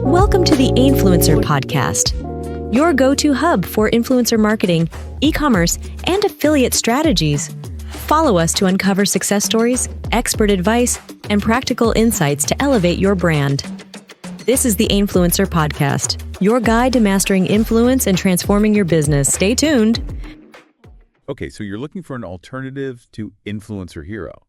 Welcome to the Ainfluencer Podcast, your go-to hub for influencer marketing, e-commerce, and affiliate strategies. Follow us to uncover success stories, expert advice, and practical insights to elevate your brand. This is the Ainfluencer Podcast, your guide to mastering influence and transforming your business. Stay tuned. Okay, so you're looking for an alternative to Influencer Hero,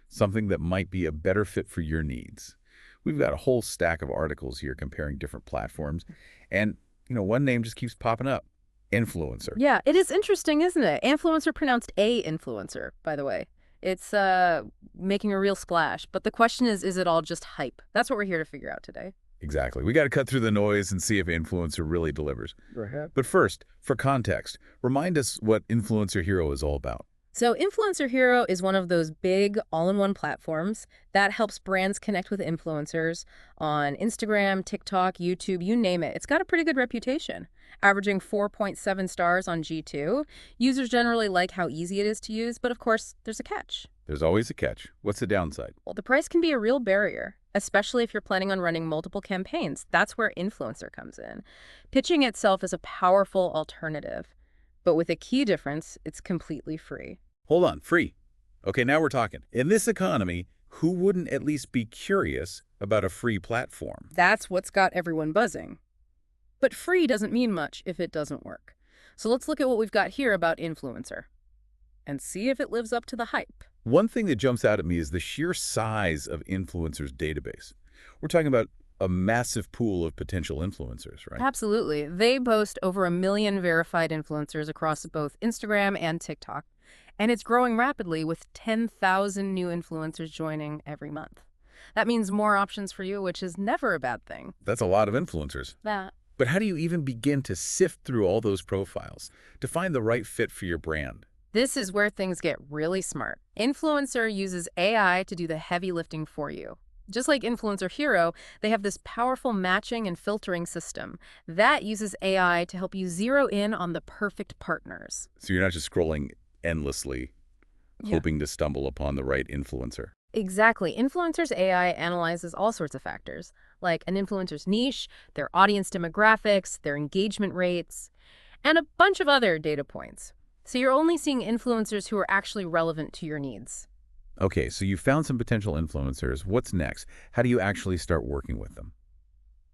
something that might be a better fit for your needs. We've got a whole stack of articles here comparing different platforms, and one name just keeps popping up, Influencer. Yeah, it is interesting, isn't it? Influencer pronounced a influencer, by the way. It's making a real splash, but the question is it all just hype? That's what we're here to figure out today. Exactly. We got to cut through the noise and see if Influencer really delivers. Go ahead. But first, for context, remind us what Influencer Hero is all about. So Influencer Hero is one of those big all-in-one platforms that helps brands connect with influencers on Instagram, TikTok, YouTube, you name it. It's got a pretty good reputation, averaging 4.7 stars on G2. Users generally like how easy it is to use, but of course, there's a catch. There's always a catch. What's the downside? Well, the price can be a real barrier, especially if you're planning on running multiple campaigns. That's where Influencer comes in. Pitching itself is a powerful alternative, but with a key difference, it's completely free. Hold on, free. Okay, now we're talking. In this economy, who wouldn't at least be curious about a free platform? That's what's got everyone buzzing. But free doesn't mean much if it doesn't work. So let's look at what we've got here about Influencer and see if it lives up to the hype. One thing that jumps out at me is the sheer size of influencers' database. We're talking about a massive pool of potential influencers, right? Absolutely. They boast over 1 million verified influencers across both Instagram and TikTok. And it's growing rapidly with 10,000 new influencers joining every month. That means more options for you, which is never a bad thing. That's a lot of influencers. But how do you even begin to sift through all those profiles to find the right fit for your brand? This is where things get really smart. Influencer uses AI to do the heavy lifting for you. Just like Influencer Hero, they have this powerful matching and filtering system that uses AI to help you zero in on the perfect partners. So you're not just scrolling endlessly, hoping to stumble upon the right influencer. Exactly. Influencers AI analyzes all sorts of factors, like an influencer's niche, their audience demographics, their engagement rates, and a bunch of other data points. So you're only seeing influencers who are actually relevant to your needs. Okay, so you found some potential influencers. What's next? How do you actually start working with them?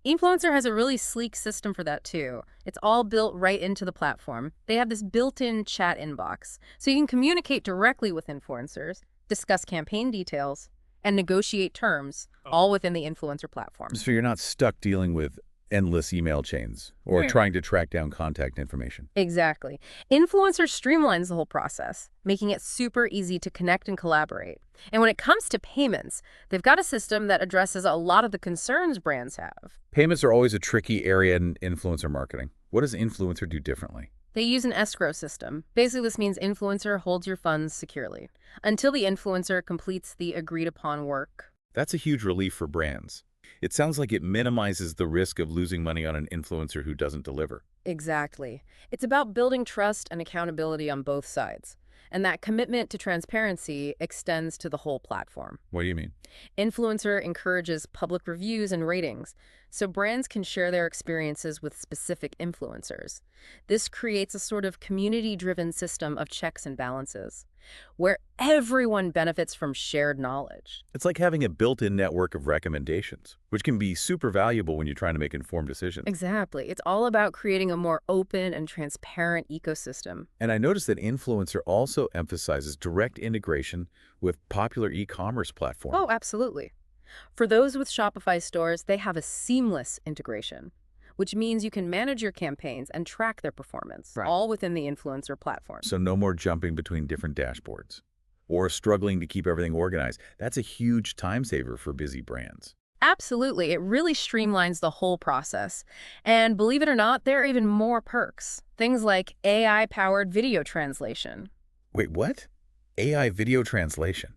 Influencer has a really sleek system for that too. It's all built right into the platform. They have this built-in chat inbox, so you can communicate directly with influencers, discuss campaign details, and negotiate terms, all within the influencer platform. So you're not stuck dealing with endless email chains or trying to track down contact information. Exactly. Influencer streamlines the whole process, making it super easy to connect and collaborate. And when it comes to payments, they've got a system that addresses a lot of the concerns brands have. Payments are always a tricky area in influencer marketing. What does Influencer do differently? They use an escrow system. Basically, this means influencer holds your funds securely until the influencer completes the agreed-upon work. That's a huge relief for brands. It sounds like it minimizes the risk of losing money on an influencer who doesn't deliver. Exactly. It's about building trust and accountability on both sides. And that commitment to transparency extends to the whole platform. What do you mean? Influencer encourages public reviews and ratings, so brands can share their experiences with specific influencers. This creates a sort of community-driven system of checks and balances, where everyone benefits from shared knowledge. It's like having a built-in network of recommendations, which can be super valuable when you're trying to make informed decisions. Exactly. It's all about creating a more open and transparent ecosystem. And I noticed that Influencer also emphasizes direct integration with popular e-commerce platforms. Oh, absolutely. For those with Shopify stores, they have a seamless integration, which means you can manage your campaigns and track their performance, all within the influencer platform. So no more jumping between different dashboards or struggling to keep everything organized. That's a huge time saver for busy brands. Absolutely. It really streamlines the whole process. And believe it or not, there are even more perks. Things like AI-powered video translation. Wait, what? AI video translation?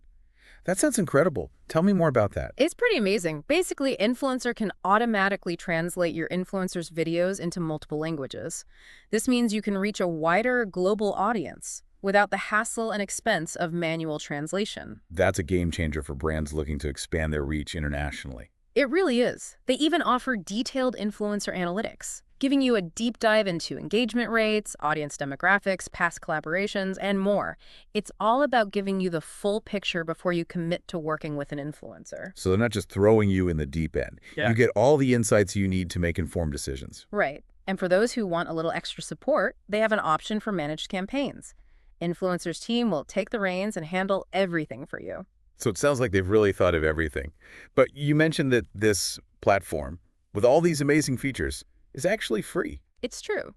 That sounds incredible. Tell me more about that. It's pretty amazing. Basically, Influencer can automatically translate your influencer's videos into multiple languages. This means you can reach a wider global audience without the hassle and expense of manual translation. That's a game changer for brands looking to expand their reach internationally. It really is. They even offer detailed influencer analytics, giving you a deep dive into engagement rates, audience demographics, past collaborations, and more. It's all about giving you the full picture before you commit to working with an influencer. So they're not just throwing you in the deep end. Yeah. You get all the insights you need to make informed decisions. Right. And for those who want a little extra support, they have an option for managed campaigns. Influencers team will take the reins and handle everything for you. So it sounds like they've really thought of everything. But you mentioned that this platform, with all these amazing features, is actually free. It's true.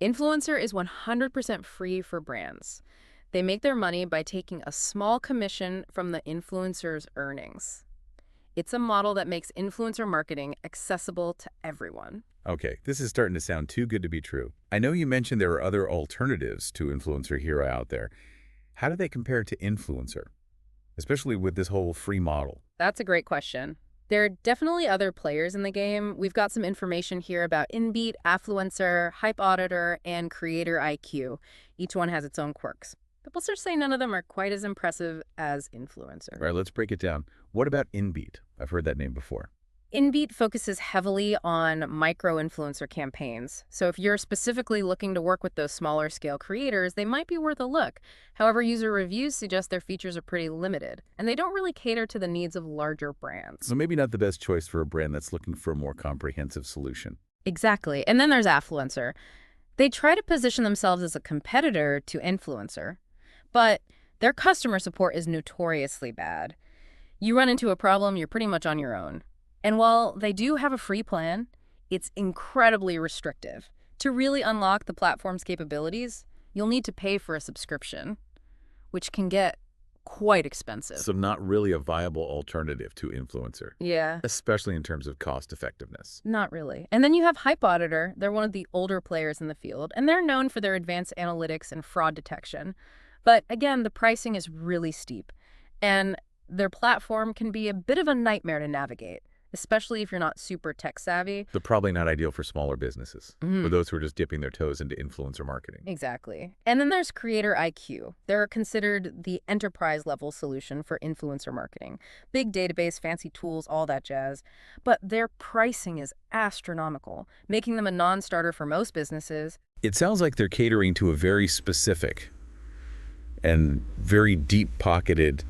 Influencer is 100% free for brands. They make their money by taking a small commission from the influencer's earnings. It's a model that makes influencer marketing accessible to everyone. Okay, this is starting to sound too good to be true. I know you mentioned there are other alternatives to Influencer Hero out there. How do they compare to Influencer, especially with this whole free model? That's a great question. There are definitely other players in the game. We've got some information here about InBeat, Affluencer, Hype Auditor, and Creator IQ. Each one has its own quirks. But we'll start saying none of them are quite as impressive as Influencer. All right, let's break it down. What about InBeat? I've heard that name before. InBeat focuses heavily on micro-influencer campaigns. So if you're specifically looking to work with those smaller scale creators, they might be worth a look. However, user reviews suggest their features are pretty limited, and they don't really cater to the needs of larger brands. So maybe not the best choice for a brand that's looking for a more comprehensive solution. Exactly. And then there's Affluencer. They try to position themselves as a competitor to Influencer, but their customer support is notoriously bad. You run into a problem, you're pretty much on your own. And while they do have a free plan, it's incredibly restrictive. To really unlock the platform's capabilities, you'll need to pay for a subscription, which can get quite expensive. So not really a viable alternative to Influencer, Yeah, especially in terms of cost effectiveness. not really. And then you have Hype Auditor. They're one of the older players in the field, and they're known for their advanced analytics and fraud detection. But again, the pricing is really steep, and their platform can be a bit of a nightmare to navigate, especially if you're not super tech savvy. They're probably not ideal for smaller businesses or those who are just dipping their toes into influencer marketing. Exactly. And then there's Creator IQ. They're considered the enterprise-level solution for influencer marketing. Big database, fancy tools, all that jazz. But their pricing is astronomical, making them a non-starter for most businesses. It sounds like they're catering to a very specific and very deep-pocketed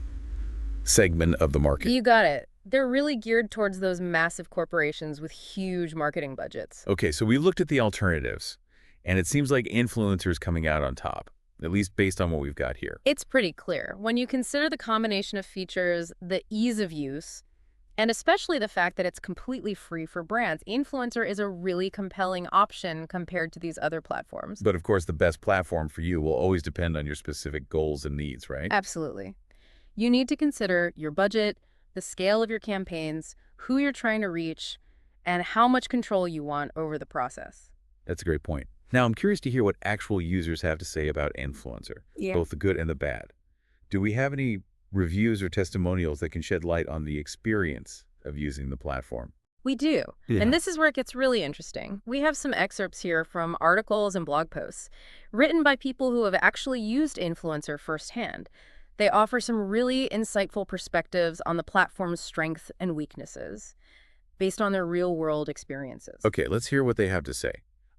segment of the market. You got it. They're really geared towards those massive corporations with huge marketing budgets. Okay, so we looked at the alternatives, and it seems like influencers coming out on top, at least based on what we've got here. It's pretty clear. When you consider the combination of features, the ease of use, and especially the fact that it's completely free for brands, Influencer is a really compelling option compared to these other platforms. But of course, the best platform for you will always depend on your specific goals and needs, right? Absolutely. You need to consider your budget, the scale of your campaigns, who you're trying to reach, and how much control you want over the process. That's a great point. Now, I'm curious to hear what actual users have to say about Influencer, both the good and the bad. Do we have any reviews or testimonials that can shed light on the experience of using the platform? We do. Yeah. And this is where it gets really interesting. We have some excerpts here from articles and blog posts written by people who have actually used Influencer firsthand. They offer some really insightful perspectives on the platform's strengths and weaknesses based on their real-world experiences. Okay, let's hear what they have to say.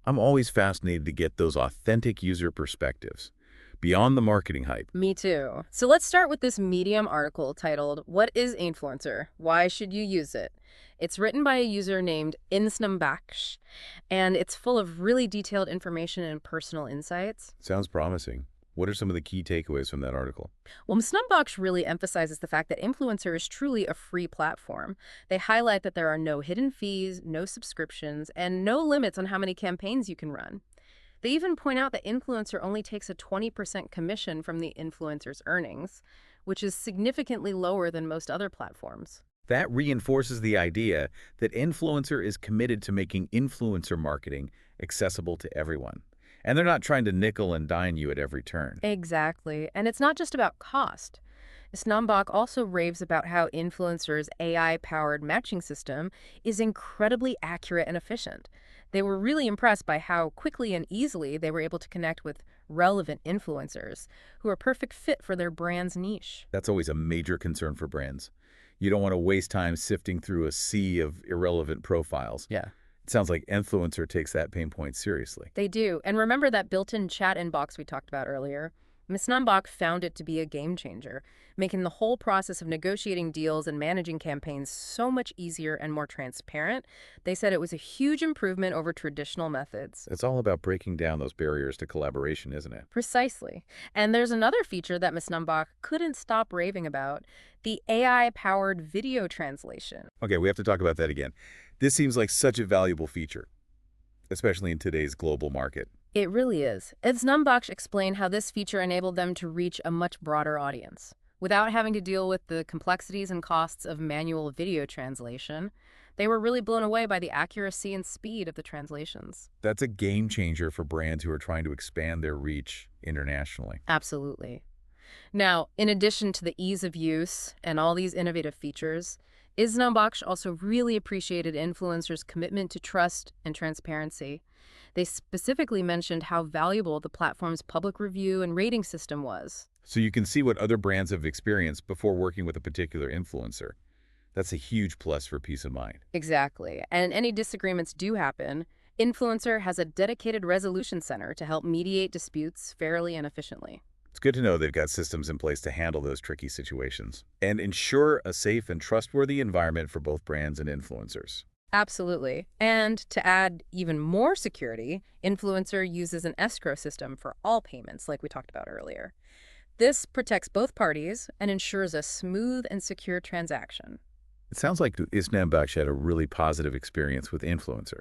I'm always fascinated to get those authentic user perspectives, beyond the marketing hype. Me too. So let's start with this Medium article titled, "What is Influencer? Why should you use it?" It's written by a user named Insnambaksh, and it's full of really detailed information and personal insights. Sounds promising. What are some of the key takeaways from that article? Well, Snubbox really emphasizes the fact that Influencer is truly a free platform. They highlight that there are no hidden fees, no subscriptions, and no limits on how many campaigns you can run. They even point out that Influencer only takes a 20% commission from the influencer's earnings, which is significantly lower than most other platforms. That reinforces the idea that Influencer is committed to making influencer marketing accessible to everyone. And they're not trying to nickel and dime you at every turn. Exactly. And it's not just about cost. Snambach also raves about how Influencer's AI-powered matching system is incredibly accurate and efficient. They were really impressed by how quickly and easily they were able to connect with relevant influencers who are a perfect fit for their brand's niche. That's always a major concern for brands. You don't want to waste time sifting through a sea of irrelevant profiles. Yeah. It sounds like Influencer takes that pain point seriously. They do. And remember that built-in chat inbox we talked about earlier? Ms. Numbach found it to be a game changer, making the whole process of negotiating deals and managing campaigns so much easier and more transparent. They said it was a huge improvement over traditional methods. It's all about breaking down those barriers to collaboration, isn't it? Precisely. And there's another feature that Ms. Numbach couldn't stop raving about, the AI-powered video translation. Okay, we have to talk about that again. This seems like such a valuable feature, especially in today's global market. It really is. Ms. Numbach explained how this feature enabled them to reach a much broader audience. Without having to deal with the complexities and costs of manual video translation, they were really blown away by the accuracy and speed of the translations. That's a game changer for brands who are trying to expand their reach internationally. Absolutely. Now, in addition to the ease of use and all these innovative features, Ms. Numbach also really appreciated influencers' commitment to trust and transparency. They specifically mentioned how valuable the platform's public review and rating system was. So you can see what other brands have experienced before working with a particular influencer. That's a huge plus for peace of mind. Exactly. And any disagreements do happen, Influencer has a dedicated resolution center to help mediate disputes fairly and efficiently. It's good to know they've got systems in place to handle those tricky situations and ensure a safe and trustworthy environment for both brands and influencers. Absolutely. And to add even more security, Influencer uses an escrow system for all payments, like we talked about earlier. This protects both parties and ensures a smooth and secure transaction. It sounds like Ms. Numbach had a really positive experience with Influencer,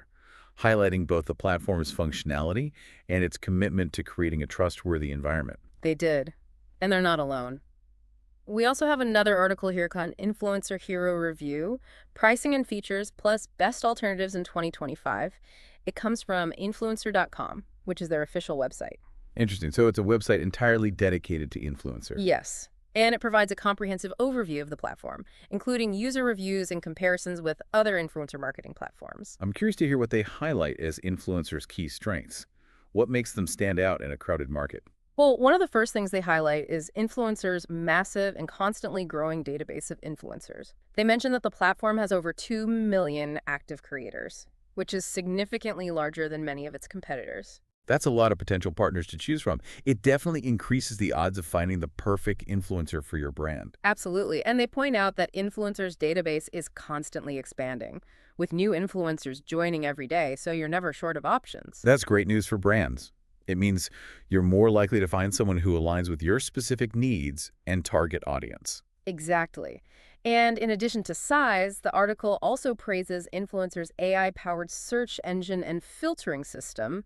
highlighting both the platform's functionality and its commitment to creating a trustworthy environment. They did. And they're not alone. We also have another article here called Influencer Hero Review, Pricing and Features plus Best Alternatives in 2025. It comes from influencer.com, which is their official website. Interesting. So it's a website entirely dedicated to Influencer. Yes. And it provides a comprehensive overview of the platform, including user reviews and comparisons with other influencer marketing platforms. I'm curious to hear what they highlight as Influencer's key strengths. What makes them stand out in a crowded market? Well, one of the first things they highlight is Influencer's massive and constantly growing database of influencers. They mention that the platform has over 2 million active creators, which is significantly larger than many of its competitors. That's a lot of potential partners to choose from. It definitely increases the odds of finding the perfect influencer for your brand. Absolutely. And they point out that Influencer's database is constantly expanding, with new influencers joining every day, so you're never short of options. That's great news for brands. It means you're more likely to find someone who aligns with your specific needs and target audience. Exactly. And in addition to size, the article also praises Influencer's AI-powered search engine and filtering system.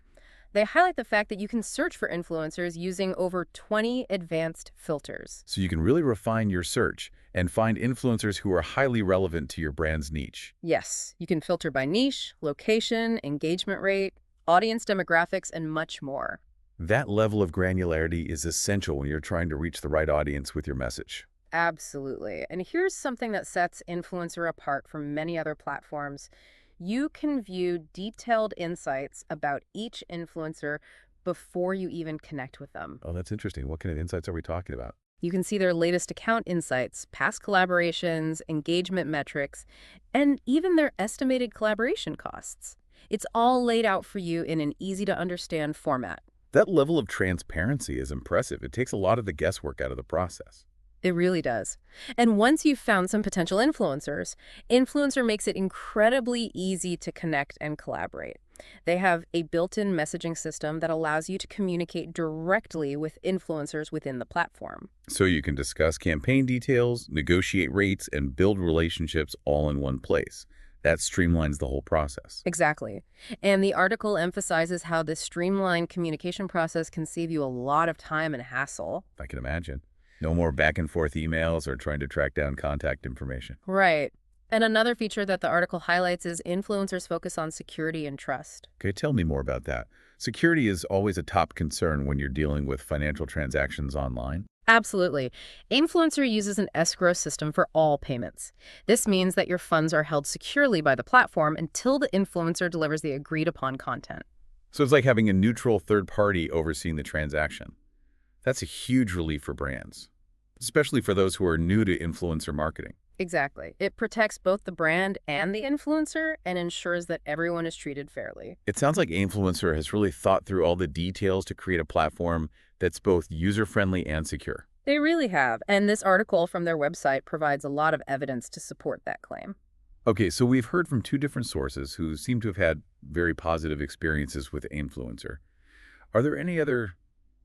They highlight the fact that you can search for influencers using over 20 advanced filters. So you can really refine your search and find influencers who are highly relevant to your brand's niche. Yes, you can filter by niche, location, engagement rate, audience demographics, and much more. That level of granularity is essential when you're trying to reach the right audience with your message. Absolutely. And here's something that sets Influencer apart from many other platforms. You can view detailed insights about each influencer before you even connect with them. Oh, that's interesting. What kind of insights are we talking about? You can see their latest account insights, past collaborations, engagement metrics, and even their estimated collaboration costs. It's all laid out for you in an easy-to-understand format. That level of transparency is impressive. It takes a lot of the guesswork out of the process. It really does. And once you've found some potential influencers, Influencer makes it incredibly easy to connect and collaborate. They have a built-in messaging system that allows you to communicate directly with influencers within the platform. So you can discuss campaign details, negotiate rates, and build relationships all in one place. That streamlines the whole process. Exactly. And the article emphasizes how this streamlined communication process can save you a lot of time and hassle. I can imagine. No more back and forth emails or trying to track down contact information. Right. And another feature that the article highlights is influencers' focus on security and trust. Okay, tell me more about that. Security is always a top concern when you're dealing with financial transactions online. Absolutely. Influencer uses an escrow system for all payments. This means that your funds are held securely by the platform until the influencer delivers the agreed-upon content. So it's like having a neutral third party overseeing the transaction. That's a huge relief for brands, especially for those who are new to influencer marketing. Exactly. It protects both the brand and the influencer and ensures that everyone is treated fairly. It sounds like Influencer has really thought through all the details to create a platform that's both user-friendly and secure. They really have, and this article from their website provides a lot of evidence to support that claim. Okay, so we've heard from two different sources who seem to have had very positive experiences with Influencer. Are there any other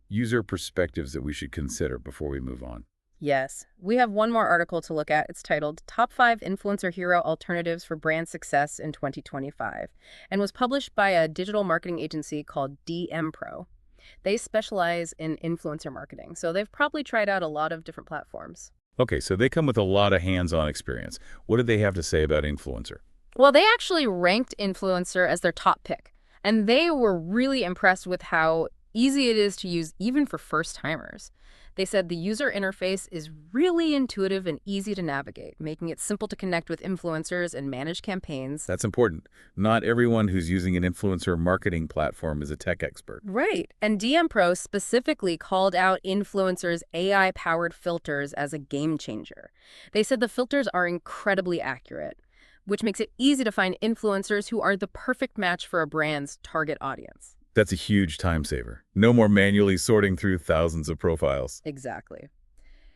user perspectives that we should consider before we move on? Yes, we have one more article to look at. It's titled Top 5 Influencer Hero Alternatives for Brand Success in 2025 and was published by a digital marketing agency called DM Pro. They specialize in influencer marketing, so they've probably tried out a lot of different platforms. Okay, so they come with a lot of hands-on experience. What do they have to say about Influencer? Well, they actually ranked Influencer as their top pick, and they were really impressed with how easy it is to use even for first-timers. They said the user interface is really intuitive and easy to navigate, making it simple to connect with influencers and manage campaigns. That's important. Not everyone who's using an influencer marketing platform is a tech expert. Right. And DM Pro specifically called out influencers' AI-powered filters as a game changer. They said the filters are incredibly accurate, which makes it easy to find influencers who are the perfect match for a brand's target audience. That's a huge time saver. No more manually sorting through thousands of profiles. Exactly.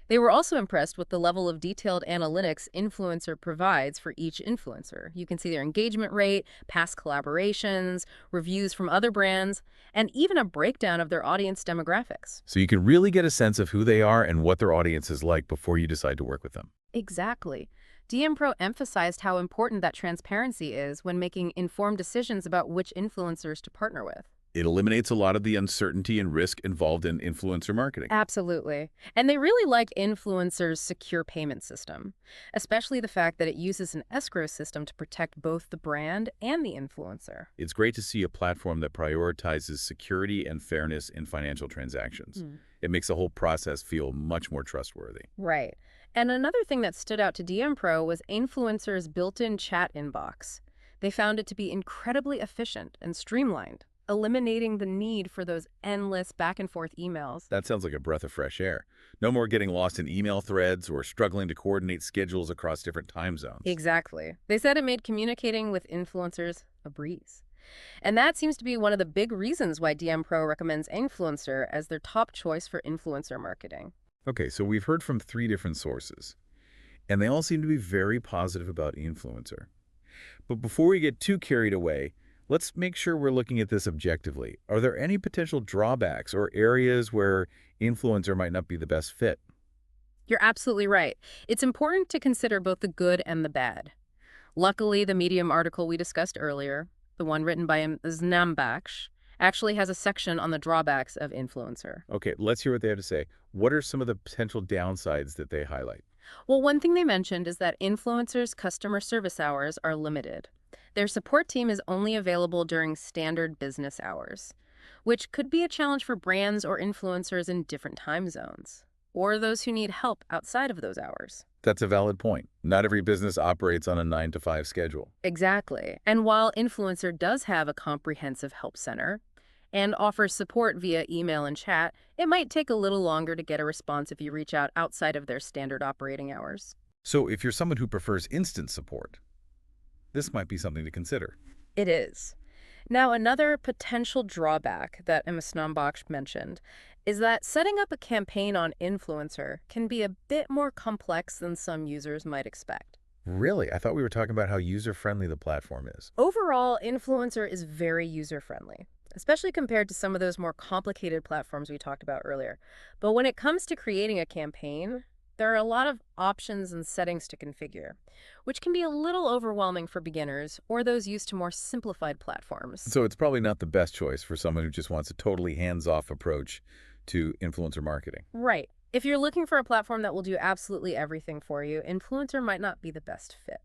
They were also impressed with the level of detailed analytics Influencer provides for each influencer. You can see their engagement rate, past collaborations, reviews from other brands, and even a breakdown of their audience demographics. So you can really get a sense of who they are and what their audience is like before you decide to work with them. Exactly. DM Pro emphasized how important that transparency is when making informed decisions about which influencers to partner with. It eliminates a lot of the uncertainty and risk involved in influencer marketing. Absolutely. And they really like Influencer's secure payment system, especially the fact that it uses an escrow system to protect both the brand and the influencer. It's great to see a platform that prioritizes security and fairness in financial transactions. It makes the whole process feel much more trustworthy. Right. And another thing that stood out to DM Pro was Influencer's built-in chat inbox. They found it to be incredibly efficient and streamlined, eliminating the need for those endless back-and-forth emails. That sounds like a breath of fresh air. No more getting lost in email threads or struggling to coordinate schedules across different time zones. Exactly. They said it made communicating with influencers a breeze. And that seems to be one of the big reasons why DM Pro recommends Influencer as their top choice for influencer marketing. Okay, so we've heard from 3 different sources, and they all seem to be very positive about Influencer. But before we get too carried away, let's make sure we're looking at this objectively. Are there any potential drawbacks or areas where Influencer might not be the best fit? You're absolutely right. It's important to consider both the good and the bad. Luckily, the Medium article we discussed earlier, the one written by Misnam Baksh, actually has a section on the drawbacks of Influencer. Okay, let's hear what they have to say. What are some of the potential downsides that they highlight? Well, one thing they mentioned is that influencers' customer service hours are limited. Their support team is only available during standard business hours, which could be a challenge for brands or influencers in different time zones, or those who need help outside of those hours. That's a valid point. Not every business operates on a 9-to-5 schedule. Exactly. And while Influencer does have a comprehensive help center and offers support via email and chat, it might take a little longer to get a response if you reach out outside of their standard operating hours. So if you're someone who prefers instant support, this might be something to consider. It is. Now, another potential drawback that Emma Snambach mentioned is that setting up a campaign on Influencer can be a bit more complex than some users might expect. Really? I thought we were talking about how user-friendly the platform is. Overall, Influencer is very user-friendly, especially compared to some of those more complicated platforms we talked about earlier. But when it comes to creating a campaign, there are a lot of options and settings to configure, which can be a little overwhelming for beginners or those used to more simplified platforms. So it's probably not the best choice for someone who just wants a totally hands-off approach to influencer marketing. Right. If you're looking for a platform that will do absolutely everything for you, Influencer might not be the best fit.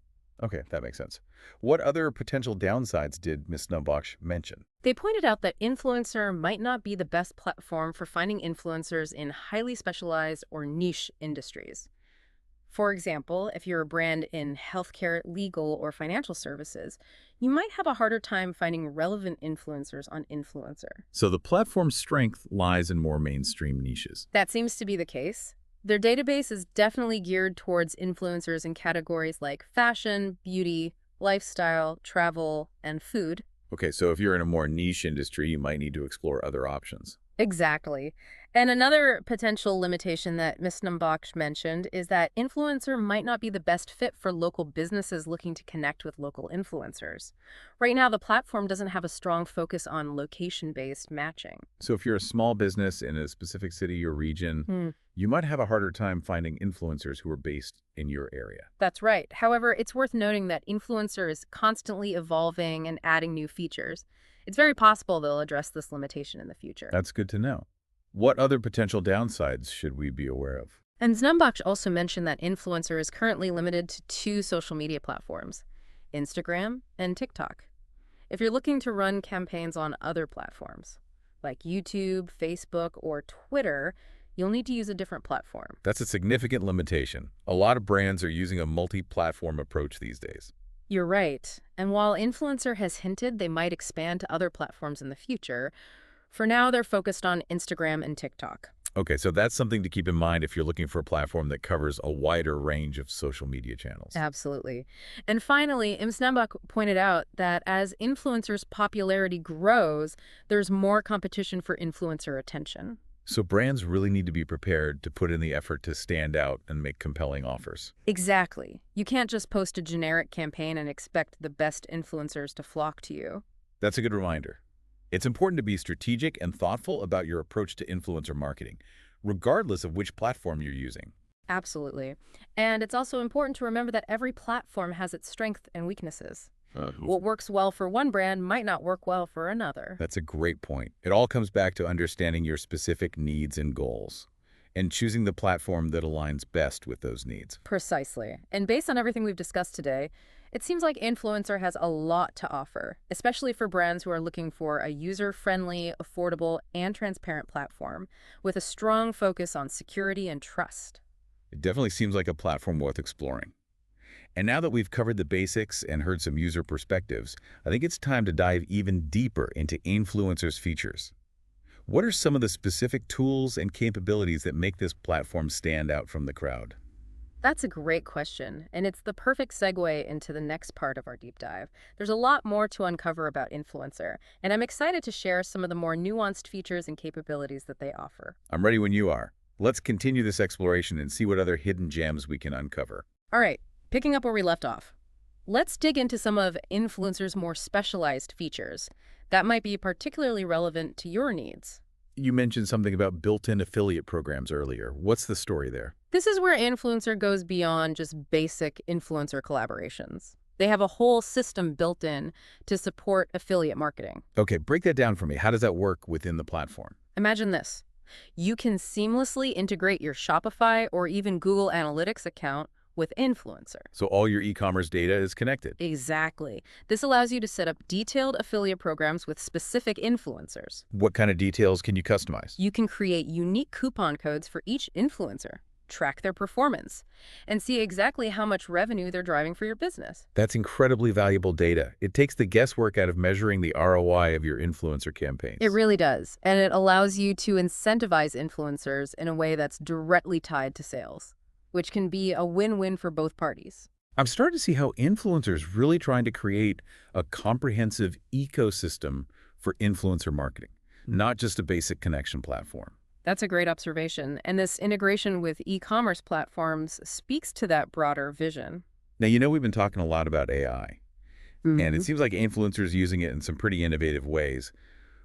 Okay, that makes sense. What other potential downsides did Ms. Snambach mention? They pointed out that Influencer might not be the best platform for finding influencers in highly specialized or niche industries. For example, if you're a brand in healthcare, legal, or financial services, you might have a harder time finding relevant influencers on Influencer. So the platform's strength lies in more mainstream niches. That seems to be the case. Their database is definitely geared towards influencers in categories like fashion, beauty, lifestyle, travel, and food. Okay, so if you're in a more niche industry, you might need to explore other options. Exactly. And another potential limitation that Ms. Numbach mentioned is that influencer might not be the best fit for local businesses looking to connect with local influencers. Right now, the platform doesn't have a strong focus on location-based matching. So if you're a small business in a specific city or region, you might have a harder time finding influencers who are based in your area. That's right. However, it's worth noting that Influencer is constantly evolving and adding new features. It's very possible they'll address this limitation in the future. That's good to know. What other potential downsides should we be aware of? And Znambach also mentioned that Influencer is currently limited to 2 social media platforms, Instagram and TikTok. If you're looking to run campaigns on other platforms, like YouTube, Facebook, or Twitter, you'll need to use a different platform. That's a significant limitation. A lot of brands are using a multi-platform approach these days. You're right. And while Influencer has hinted they might expand to other platforms in the future, for now they're focused on Instagram and TikTok. Okay, so that's something to keep in mind if you're looking for a platform that covers a wider range of social media channels. Absolutely. And finally, Imsnambach pointed out that as influencers' popularity grows, there's more competition for influencer attention. So brands really need to be prepared to put in the effort to stand out and make compelling offers. Exactly. You can't just post a generic campaign and expect the best influencers to flock to you. That's a good reminder. It's important to be strategic and thoughtful about your approach to influencer marketing, regardless of which platform you're using. Absolutely. And it's also important to remember that every platform has its strengths and weaknesses. What works well for one brand might not work well for another. That's a great point. It all comes back to understanding your specific needs and goals, and choosing the platform that aligns best with those needs. Precisely. And based on everything we've discussed today, it seems like Influencer has a lot to offer, especially for brands who are looking for a user-friendly, affordable, and transparent platform with a strong focus on security and trust. It definitely seems like a platform worth exploring. And now that we've covered the basics and heard some user perspectives, I think it's time to dive even deeper into Influencer's features. What are some of the specific tools and capabilities that make this platform stand out from the crowd? That's a great question, and it's the perfect segue into the next part of our deep dive. There's a lot more to uncover about Influencer, and I'm excited to share some of the more nuanced features and capabilities that they offer. I'm ready when you are. Let's continue this exploration and see what other hidden gems we can uncover. All right, picking up where we left off. Let's dig into some of Influencer's more specialized features that might be particularly relevant to your needs. You mentioned something about built-in affiliate programs earlier. What's the story there? This is where Influencer goes beyond just basic influencer collaborations. They have a whole system built in to support affiliate marketing. Okay, break that down for me. How does that work within the platform? Imagine this. You can seamlessly integrate your Shopify or even Google Analytics account with Influencer. So all your e-commerce data is connected. Exactly. This allows you to set up detailed affiliate programs with specific influencers. What kind of details can you customize? You can create unique coupon codes for each influencer, track their performance, and see exactly how much revenue they're driving for your business. That's incredibly valuable data. It takes the guesswork out of measuring the ROI of your influencer campaigns. It really does, and it allows you to incentivize influencers in a way that's directly tied to sales, which can be a win-win for both parties. I'm starting to see how influencers really trying to create a comprehensive ecosystem for influencer marketing, not just a basic connection platform. That's a great observation, and this integration with e-commerce platforms speaks to that broader vision. Now, we've been talking a lot about AI, and it seems like influencers using it in some pretty innovative ways.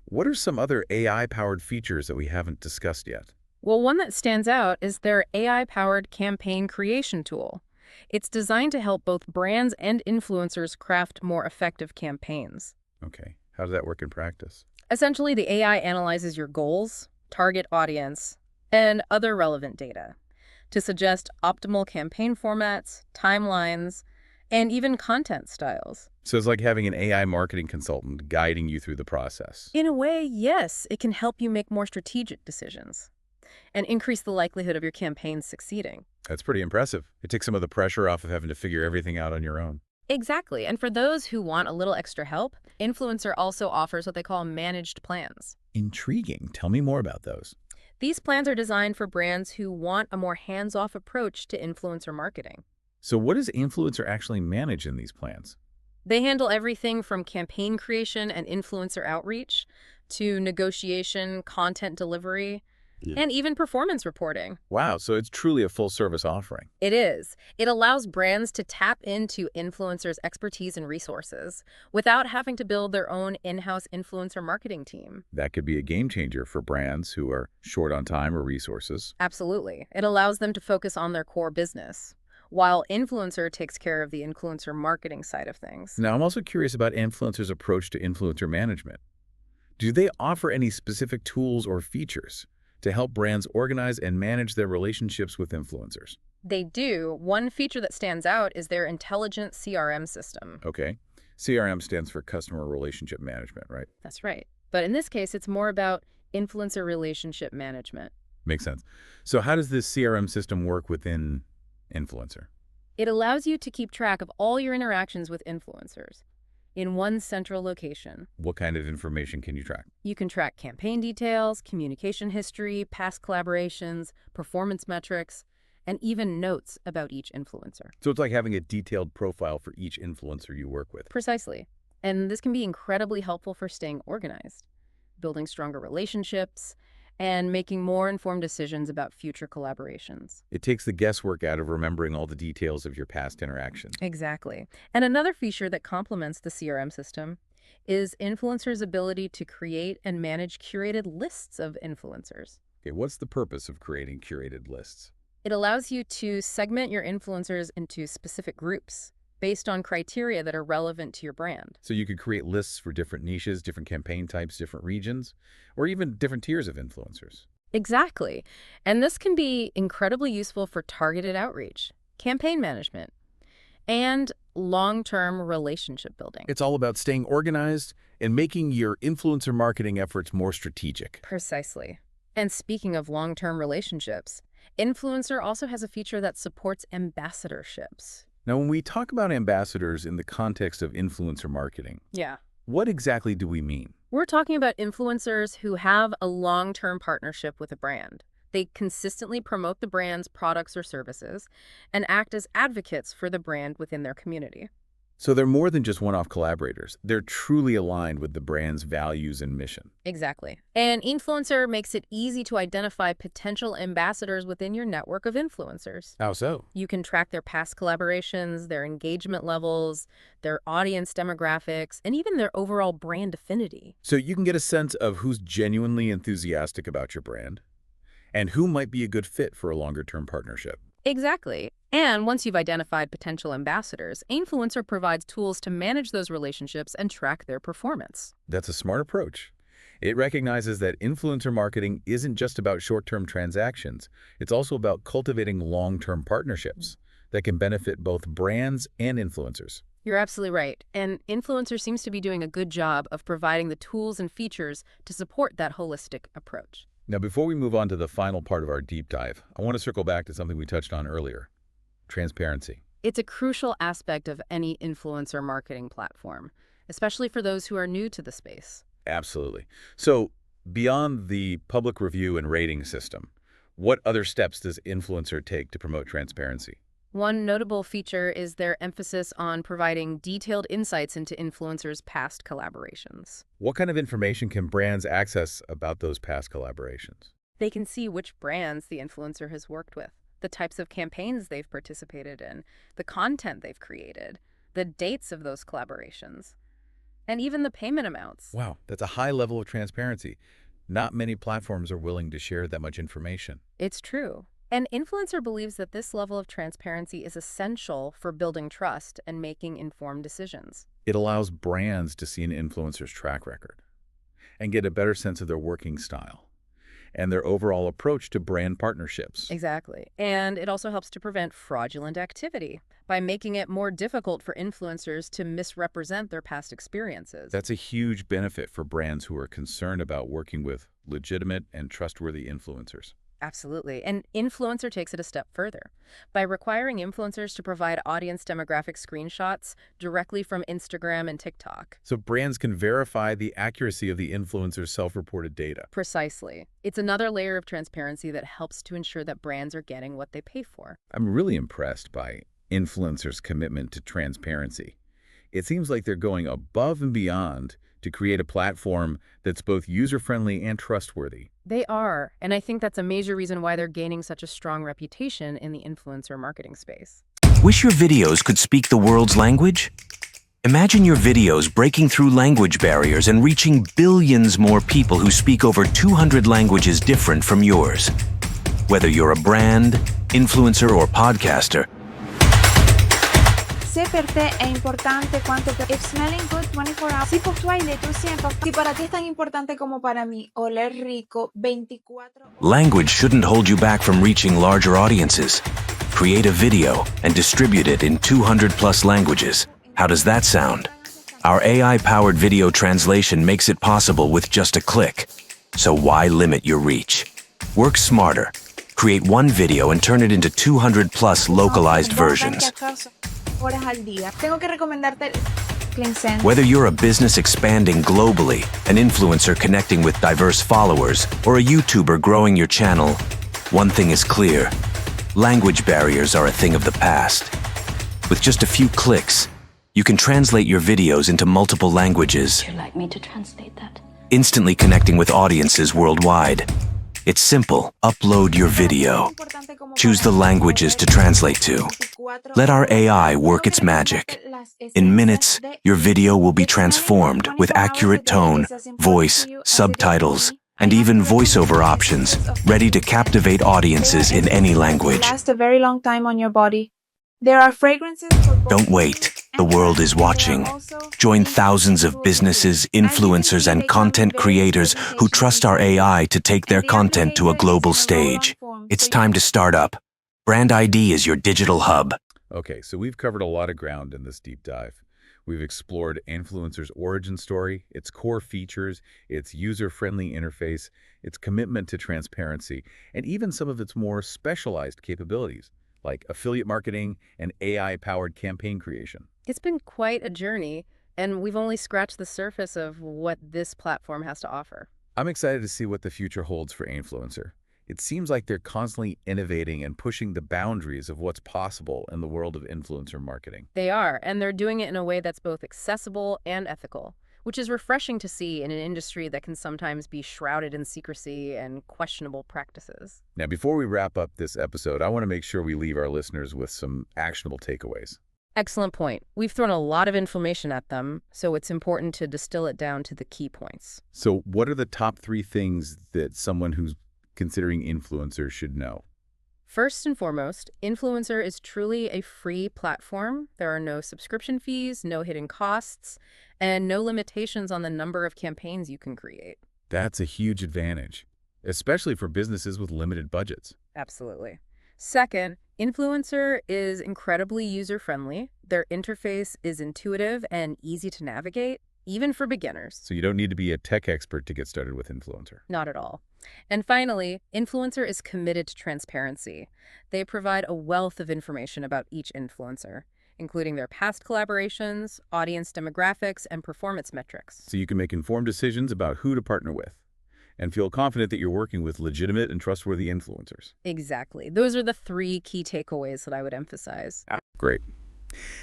What are some other AI-powered features that we haven't discussed yet? Well, one that stands out is their AI-powered campaign creation tool. It's designed to help both brands and influencers craft more effective campaigns. Okay, how does that work in practice? Essentially, the AI analyzes your goals, target audience, and other relevant data to suggest optimal campaign formats, timelines, and even content styles. So it's like having an AI marketing consultant guiding you through the process. In a way, yes, it can help you make more strategic decisions and increase the likelihood of your campaign succeeding. That's pretty impressive. It takes some of the pressure off of having to figure everything out on your own. Exactly. And for those who want a little extra help, Influencer also offers what they call managed plans. Intriguing. Tell me more about those. These plans are designed for brands who want a more hands-off approach to influencer marketing. So what does influencer actually manage in these plans? They handle everything from campaign creation and influencer outreach to negotiation, content delivery, and even performance reporting. Wow, so it's truly a full-service offering. It is. It allows brands to tap into influencers' expertise and resources without having to build their own in-house influencer marketing team. That could be a game changer for brands who are short on time or resources. Absolutely. It allows them to focus on their core business, while influencer takes care of the influencer marketing side of things. Now, I'm also curious about influencers' approach to influencer management. Do they offer any specific tools or features to help brands organize and manage their relationships with influencers? They do. One feature that stands out is their intelligent CRM system. Okay. CRM stands for Customer Relationship Management, right? That's right. But in this case, it's more about influencer relationship management. Makes sense. So how does this CRM system work within influencer? It allows you to keep track of all your interactions with influencers in one central location. What kind of information can you track? You can track campaign details, communication history, past collaborations, performance metrics, and even notes about each influencer. So it's like having a detailed profile for each influencer you work with. Precisely. And this can be incredibly helpful for staying organized, building stronger relationships, and making more informed decisions about future collaborations. It takes the guesswork out of remembering all the details of your past interactions. Exactly. And another feature that complements the CRM system is influencers' ability to create and manage curated lists of influencers. Okay, what's the purpose of creating curated lists? It allows you to segment your influencers into specific groups based on criteria that are relevant to your brand. So you could create lists for different niches, different campaign types, different regions, or even different tiers of influencers. Exactly. And this can be incredibly useful for targeted outreach, campaign management, and long-term relationship building. It's all about staying organized and making your influencer marketing efforts more strategic. Precisely. And speaking of long-term relationships, Influencer also has a feature that supports ambassadorships. Now, when we talk about ambassadors in the context of influencer marketing, Yeah. what exactly do we mean? We're talking about influencers who have a long-term partnership with a brand. They consistently promote the brand's products or services and act as advocates for the brand within their community. So they're more than just one-off collaborators. They're truly aligned with the brand's values and mission. Exactly. An influencer makes it easy to identify potential ambassadors within your network of influencers. How so? You can track their past collaborations, their engagement levels, their audience demographics, and even their overall brand affinity. So you can get a sense of who's genuinely enthusiastic about your brand and who might be a good fit for a longer-term partnership. Exactly. And once you've identified potential ambassadors, Influencer provides tools to manage those relationships and track their performance. That's a smart approach. It recognizes that influencer marketing isn't just about short-term transactions. It's also about cultivating long-term partnerships that can benefit both brands and influencers. You're absolutely right. And Influencer seems to be doing a good job of providing the tools and features to support that holistic approach. Now, before we move on to the final part of our deep dive, I want to circle back to something we touched on earlier: transparency. It's a crucial aspect of any influencer marketing platform, especially for those who are new to the space. Absolutely. So, beyond the public review and rating system, what other steps does Influencer take to promote transparency? One notable feature is their emphasis on providing detailed insights into influencers' past collaborations. What kind of information can brands access about those past collaborations? They can see which brands the influencer has worked with, the types of campaigns they've participated in, the content they've created, the dates of those collaborations, and even the payment amounts. Wow, that's a high level of transparency. Not many platforms are willing to share that much information. It's true. An influencer believes that this level of transparency is essential for building trust and making informed decisions. It allows brands to see an influencer's track record and get a better sense of their working style and their overall approach to brand partnerships. Exactly. And it also helps to prevent fraudulent activity by making it more difficult for influencers to misrepresent their past experiences. That's a huge benefit for brands who are concerned about working with legitimate and trustworthy influencers. Absolutely. And Influencer takes it a step further by requiring influencers to provide audience demographic screenshots directly from Instagram and TikTok. So brands can verify the accuracy of the influencer's self-reported data. Precisely. It's another layer of transparency that helps to ensure that brands are getting what they pay for. I'm really impressed by influencers' commitment to transparency. It seems like they're going above and beyond to create a platform that's both user-friendly and trustworthy. They are, and I think that's a major reason why they're gaining such a strong reputation in the influencer marketing space. Wish your videos could speak the world's language? Imagine your videos breaking through language barriers and reaching billions more people who speak over 200 languages different from yours. Whether you're a brand, influencer, or podcaster, Sé per te è importante quanto per If smelling good 24 hours. Si pour toi il est aussi important. Si para ti es tan importante como para mí oler rico 24 horas. language shouldn't hold you back from reaching larger audiences. Create a video and distribute it in 200+ languages. How does that sound? Our AI-powered video translation makes it possible with just a click. So why limit your reach? Work smarter. Create one video and turn it into 200+ localized versions. Horas al día. Tengo que recomendarte CleanSense. Whether you're a business expanding globally, an influencer connecting with diverse followers, or a YouTuber growing your channel, one thing is clear. Language barriers are a thing of the past. With just a few clicks, you can translate your videos into multiple languages, Would you like me to translate that? instantly connecting with audiences worldwide. It's simple. Upload your video. Choose the languages to translate to. Let our AI work its magic. In minutes, your video will be transformed with accurate tone, voice, subtitles, and even voiceover options, ready to captivate audiences in any language. Last a very long time on your body. There are fragrances for both Don't wait. The world is watching. Join thousands of businesses, influencers, and content creators who trust our AI to take their content to a global stage. It's time to start up. Brand ID is your digital hub. Okay, so we've covered a lot of ground in this deep dive. We've explored Influencer's origin story, its core features, its user-friendly interface, its commitment to transparency, and even some of its more specialized capabilities, like affiliate marketing and AI-powered campaign creation. It's been quite a journey, and we've only scratched the surface of what this platform has to offer. I'm excited to see what the future holds for Influencer. It seems like they're constantly innovating and pushing the boundaries of what's possible in the world of influencer marketing. They are, and they're doing it in a way that's both accessible and ethical, which is refreshing to see in an industry that can sometimes be shrouded in secrecy and questionable practices. Now, before we wrap up this episode, I want to make sure we leave our listeners with some actionable takeaways. Excellent point. We've thrown a lot of information at them, so it's important to distill it down to the key points. So what are the top 3 things that someone who's considering Influencer should know? First and foremost, Influencer is truly a free platform. There are no subscription fees, no hidden costs, and no limitations on the number of campaigns you can create. That's a huge advantage, especially for businesses with limited budgets. Absolutely. Second, Influencer is incredibly user-friendly. Their interface is intuitive and easy to navigate, even for beginners. So you don't need to be a tech expert to get started with Influencer. Not at all. And finally, Influencer is committed to transparency. They provide a wealth of information about each influencer, including their past collaborations, audience demographics, and performance metrics. So you can make informed decisions about who to partner with and feel confident that you're working with legitimate and trustworthy influencers. Exactly. Those are the 3 key takeaways that I would emphasize. Great.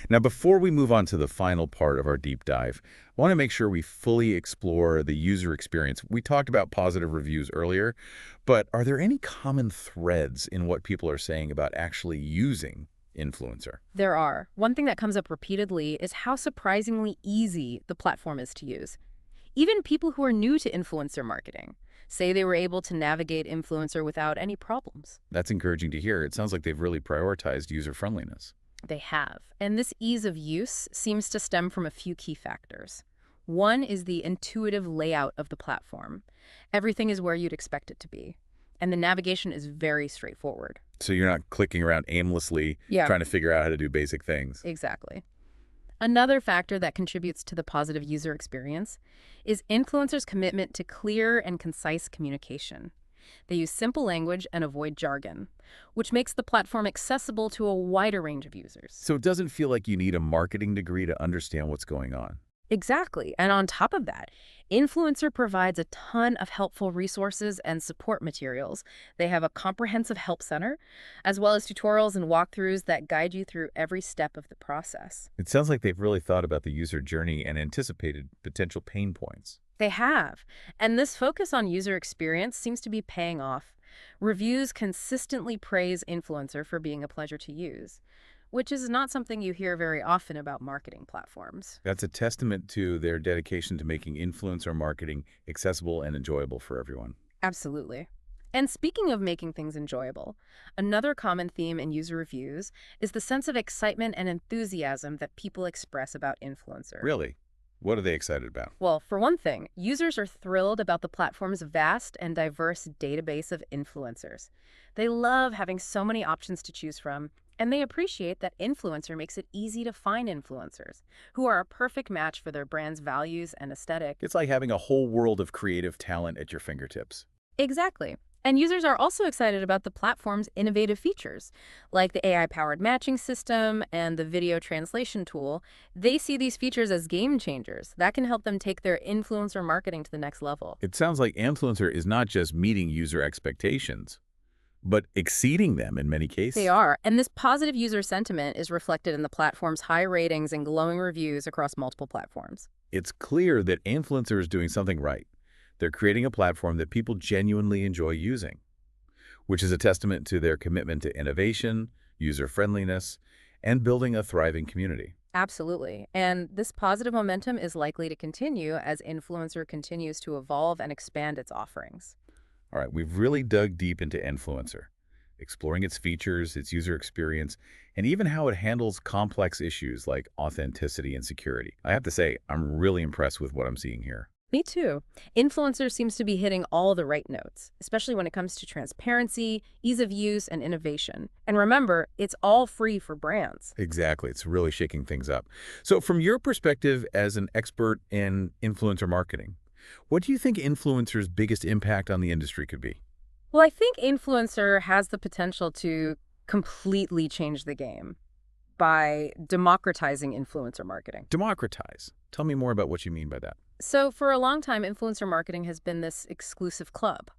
Now, before we move on to the final part of our deep dive, I want to make sure we fully explore the user experience. We talked about positive reviews earlier, but are there any common threads in what people are saying about actually using Influencer? There are. One thing that comes up repeatedly is how surprisingly easy the platform is to use. Even people who are new to influencer marketing say they were able to navigate Influencer without any problems. That's encouraging to hear. It sounds like they've really prioritized user-friendliness. They have. And this ease of use seems to stem from a few key factors. One is the intuitive layout of the platform. Everything is where you'd expect it to be. And the navigation is very straightforward. So you're not clicking around aimlessly, trying to figure out how to do basic things. Exactly. Another factor that contributes to the positive user experience is influencers' commitment to clear and concise communication. They use simple language and avoid jargon, which makes the platform accessible to a wider range of users. So it doesn't feel like you need a marketing degree to understand what's going on. Exactly. And on top of that, Influencer provides a ton of helpful resources and support materials. They have a comprehensive help center, as well as tutorials and walkthroughs that guide you through every step of the process. It sounds like they've really thought about the user journey and anticipated potential pain points. They have. And this focus on user experience seems to be paying off. Reviews consistently praise Influencer for being a pleasure to use, which is not something you hear very often about marketing platforms. That's a testament to their dedication to making influencer marketing accessible and enjoyable for everyone. Absolutely. And speaking of making things enjoyable, another common theme in user reviews is the sense of excitement and enthusiasm that people express about Influencer. Really? What are they excited about? Well, for one thing, users are thrilled about the platform's vast and diverse database of influencers. They love having so many options to choose from, and they appreciate that Influencer makes it easy to find influencers who are a perfect match for their brand's values and aesthetic. It's like having a whole world of creative talent at your fingertips. Exactly. And users are also excited about the platform's innovative features, like the AI-powered matching system and the video translation tool. They see these features as game changers that can help them take their influencer marketing to the next level. It sounds like Influencer is not just meeting user expectations, but exceeding them in many cases. They are, and this positive user sentiment is reflected in the platform's high ratings and glowing reviews across multiple platforms. It's clear that Influencer is doing something right. They're creating a platform that people genuinely enjoy using, which is a testament to their commitment to innovation, user-friendliness, and building a thriving community. Absolutely. And this positive momentum is likely to continue as Influencer continues to evolve and expand its offerings. All right, we've really dug deep into Influencer, exploring its features, its user experience, and even how it handles complex issues like authenticity and security. I have to say, I'm really impressed with what I'm seeing here. Me too. Influencer seems to be hitting all the right notes, especially when it comes to transparency, ease of use, and innovation. And remember, it's all free for brands. Exactly. It's really shaking things up. So from your perspective as an expert in influencer marketing, what do you think influencers' biggest impact on the industry could be? Well, I think Influencer has the potential to completely change the game by democratizing influencer marketing. Democratize. Tell me more about what you mean by that. So for a long time, influencer marketing has been this exclusive club,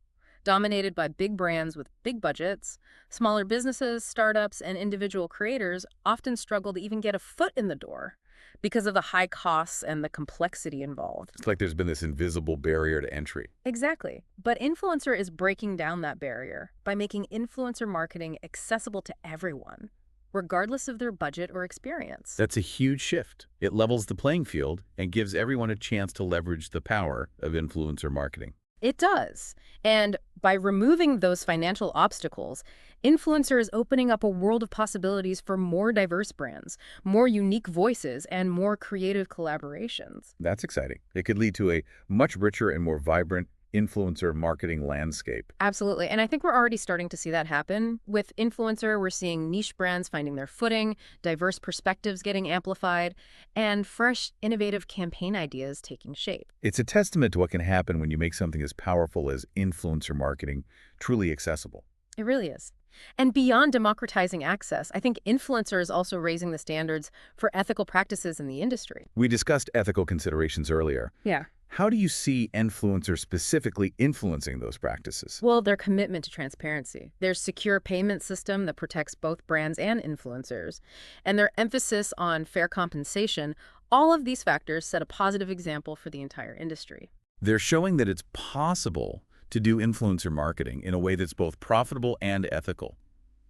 dominated by big brands with big budgets. Smaller businesses, startups, and individual creators often struggle to even get a foot in the door because of the high costs and the complexity involved. It's like there's been this invisible barrier to entry. Exactly. But Influencer is breaking down that barrier by making influencer marketing accessible to everyone, regardless of their budget or experience. That's a huge shift. It levels the playing field and gives everyone a chance to leverage the power of influencer marketing. It does. And by removing those financial obstacles, Influencer is opening up a world of possibilities for more diverse brands, more unique voices, and more creative collaborations. That's exciting. It could lead to a much richer and more vibrant influencer marketing landscape. Absolutely. And I think we're already starting to see that happen. With Influencer, we're seeing niche brands finding their footing, diverse perspectives getting amplified, and fresh, innovative campaign ideas taking shape. It's a testament to what can happen when you make something as powerful as influencer marketing truly accessible. It really is. And beyond democratizing access, I think Influencer is also raising the standards for ethical practices in the industry. We discussed ethical considerations earlier. Yeah. How do you see influencers specifically influencing those practices? Well, their commitment to transparency, their secure payment system that protects both brands and influencers, and their emphasis on fair compensation, all of these factors set a positive example for the entire industry. They're showing that it's possible to do influencer marketing in a way that's both profitable and ethical,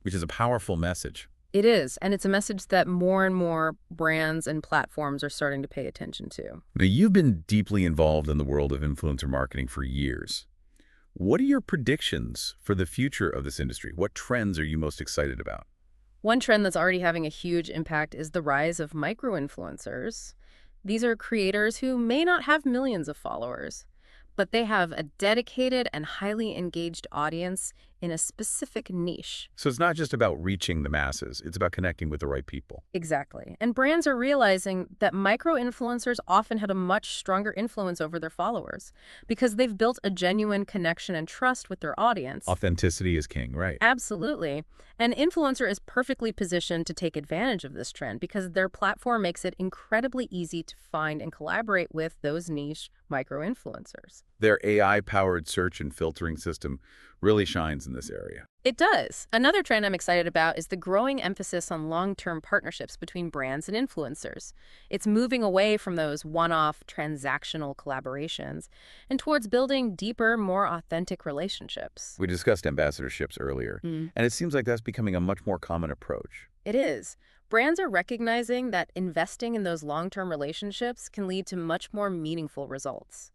which is a powerful message. It is, and it's a message that more and more brands and platforms are starting to pay attention to. Now, you've been deeply involved in the world of influencer marketing for years. What are your predictions for the future of this industry? What trends are you most excited about? One trend that's already having a huge impact is the rise of micro-influencers. These are creators who may not have millions of followers, but they have a dedicated and highly engaged audience in a specific niche. So it's not just about reaching the masses, it's about connecting with the right people. Exactly. And brands are realizing that micro-influencers often had a much stronger influence over their followers because they've built a genuine connection and trust with their audience. Authenticity is king, right? Absolutely. An influencer is perfectly positioned to take advantage of this trend because their platform makes it incredibly easy to find and collaborate with those niche micro-influencers. Their AI-powered search and filtering system really shines in this area. It does. Another trend I'm excited about is the growing emphasis on long-term partnerships between brands and influencers. It's moving away from those one-off transactional collaborations and towards building deeper, more authentic relationships. We discussed ambassadorships earlier, and it seems like that's becoming a much more common approach. It is. Brands are recognizing that investing in those long-term relationships can lead to much more meaningful results.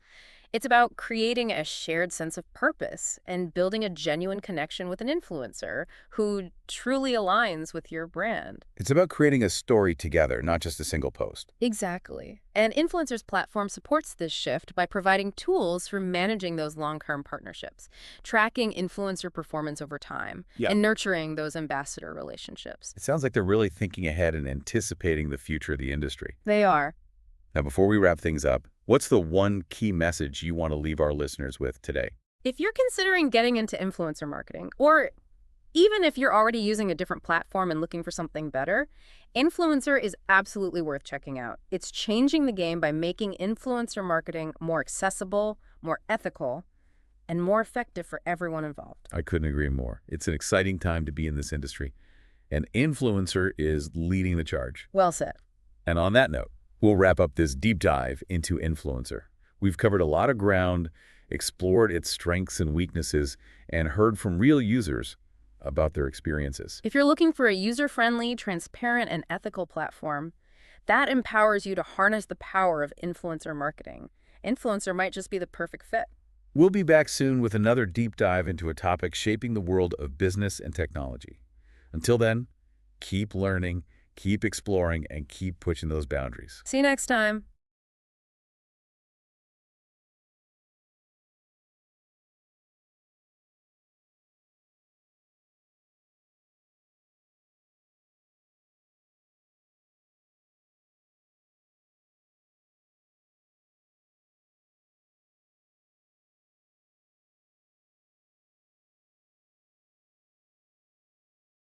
It's about creating a shared sense of purpose and building a genuine connection with an influencer who truly aligns with your brand. It's about creating a story together, not just a single post. Exactly. And Influencer's platform supports this shift by providing tools for managing those long-term partnerships, tracking influencer performance over time, and nurturing those ambassador relationships. It sounds like they're really thinking ahead and anticipating the future of the industry. They are. Now, before we wrap things up, what's the one key message you want to leave our listeners with today? If you're considering getting into influencer marketing, or even if you're already using a different platform and looking for something better, Influencer is absolutely worth checking out. It's changing the game by making influencer marketing more accessible, more ethical, and more effective for everyone involved. I couldn't agree more. It's an exciting time to be in this industry, and Influencer is leading the charge. Well said. And on that note, we'll wrap up this deep dive into Influencer. We've covered a lot of ground, explored its strengths and weaknesses, and heard from real users about their experiences. If you're looking for a user-friendly, transparent, and ethical platform that empowers you to harness the power of influencer marketing, Influencer might just be the perfect fit. We'll be back soon with another deep dive into a topic shaping the world of business and technology. Until then, keep learning, keep exploring, and keep pushing those boundaries. See you next time.